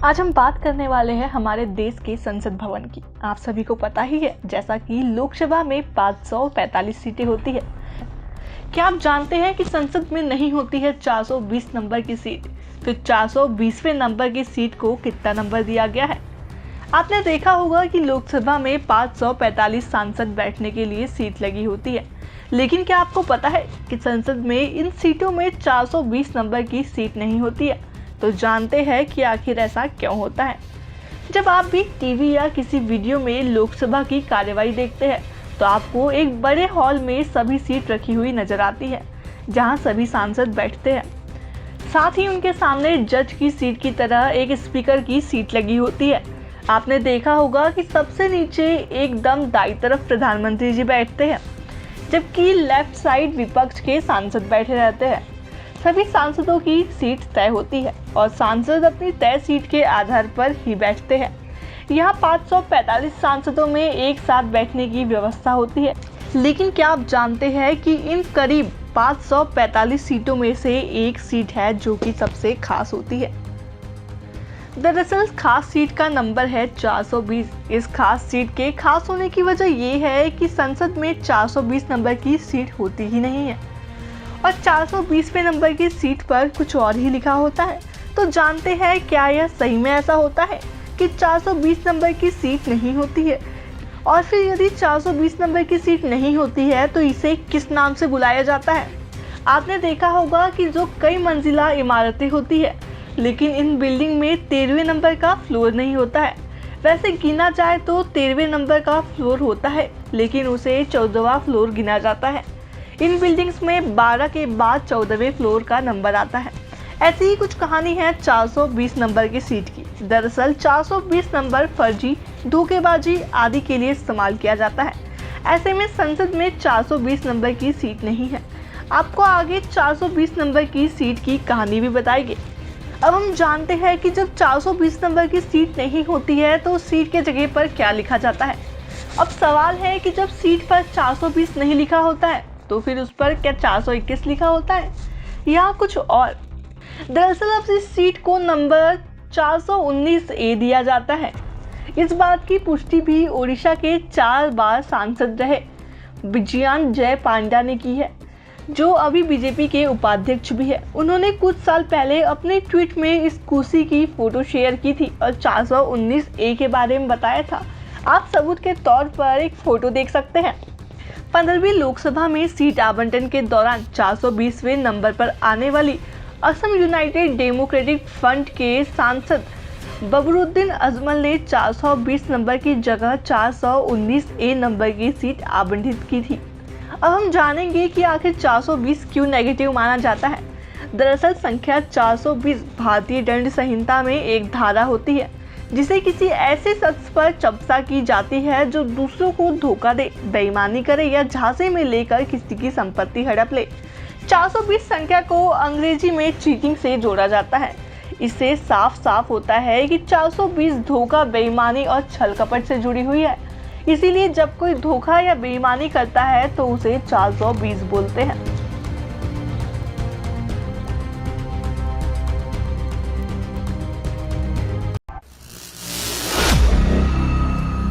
आज हम बात करने वाले हैं हमारे देश के संसद भवन की। आप सभी को पता ही है जैसा कि लोकसभा में 545 सीटें होती है। क्या आप जानते हैं कि संसद में नहीं होती है 420 नंबर की सीट, फिर 420वें नंबर की सीट को कितना नंबर दिया गया है? आपने देखा होगा कि लोकसभा में 545 सांसद बैठने के लिए सीट लगी होती है, लेकिन क्या आपको पता है कि संसद में इन सीटों में 420 नंबर की सीट नहीं होती है? तो जानते हैं कि आखिर ऐसा क्यों होता है। जब आप भी टीवी या किसी वीडियो में लोकसभा की कार्यवाही देखते हैं तो आपको एक बड़े हॉल में सभी सीट रखी हुई नजर आती है, जहां सभी सांसद बैठते हैं। साथ ही उनके सामने जज की सीट की तरह एक स्पीकर की सीट लगी होती है। आपने देखा होगा कि सबसे नीचे एकदम दाईं तरफ प्रधानमंत्री जी बैठते हैं, जबकि लेफ्ट साइड विपक्ष के सांसद बैठे रहते हैं। सभी सांसदों की सीट तय होती है और सांसद अपनी तय सीट के आधार पर ही बैठते हैं। यहाँ 545 सांसदों में एक साथ बैठने की व्यवस्था होती है, लेकिन क्या आप जानते हैं कि इन करीब 545 सीटों में से एक सीट है जो कि सबसे खास होती है। दरअसल खास सीट का नंबर है 420। इस खास सीट के खास होने की वजह ये है कि संसद में 420 नंबर की सीट होती ही नहीं है और 420वें नंबर की सीट पर कुछ और ही लिखा होता है। तो जानते हैं क्या यह सही में ऐसा होता है कि 420 नंबर की सीट नहीं होती है? और फिर यदि 420 नंबर की सीट नहीं होती है तो इसे किस नाम से बुलाया जाता है? आपने देखा होगा कि जो कई मंजिला इमारतें होती है, लेकिन इन बिल्डिंग में 13वें नंबर का फ्लोर नहीं होता है। वैसे गिना जाए तो 13वें नंबर का फ्लोर होता है, लेकिन उसे 14वां फ्लोर गिना जाता है। इन बिल्डिंग्स में 12 के बाद 14वें फ्लोर का नंबर आता है। ऐसी ही कुछ कहानी है 420 नंबर की सीट की। दरअसल 420 नंबर फर्जी, धोखेबाजी आदि के लिए इस्तेमाल किया जाता है। ऐसे में संसद में 420 नंबर की सीट नहीं है। आपको आगे 420 नंबर की सीट की कहानी भी बताएंगे। अब हम जानते हैं कि जब 420 नंबर की सीट नहीं होती है तो सीट के जगह पर क्या लिखा जाता है। अब सवाल है कि जब सीट पर 420 नहीं लिखा होता है तो फिर उस पर क्या 421 लिखा होता है या कुछ और? दरअसल अब इस सीट को नंबर 419A दिया जाता है। इस बात की पुष्टि भी ओडिशा के 4 बार सांसद रहे विजयन जय पांडा ने की है, जो अभी बीजेपी के उपाध्यक्ष भी है। उन्होंने कुछ साल पहले अपने ट्वीट में इस कुर्सी की फोटो शेयर की थी और 419A के बारे में बताया था। आप सबूत के तौर पर एक फोटो देख सकते हैं। 15वीं लोकसभा में सीट आवंटन के दौरान 420वें नंबर पर आने वाली असम यूनाइटेड डेमोक्रेटिक फ्रंट के सांसद बबरुद्दीन अजमल ने 420 नंबर की जगह 419A नंबर की सीट आवंटित की थी। अब हम जानेंगे कि आखिर 420 क्यों नेगेटिव माना जाता है। दरअसल संख्या 420 भारतीय दंड संहिता में एक धारा होती है जिसे किसी ऐसे शख्स पर चर्चा की जाती है जो दूसरों को धोखा दे, बेईमानी करे या झांसे में लेकर किसी की संपत्ति हड़प ले। 420 संख्या को अंग्रेजी में चीटिंग से जोड़ा जाता है। इससे साफ साफ होता है कि 420 धोखा, बेईमानी और छल कपट से जुड़ी हुई है। इसीलिए जब कोई धोखा या बेईमानी करता है तो उसे 420 बोलते हैं।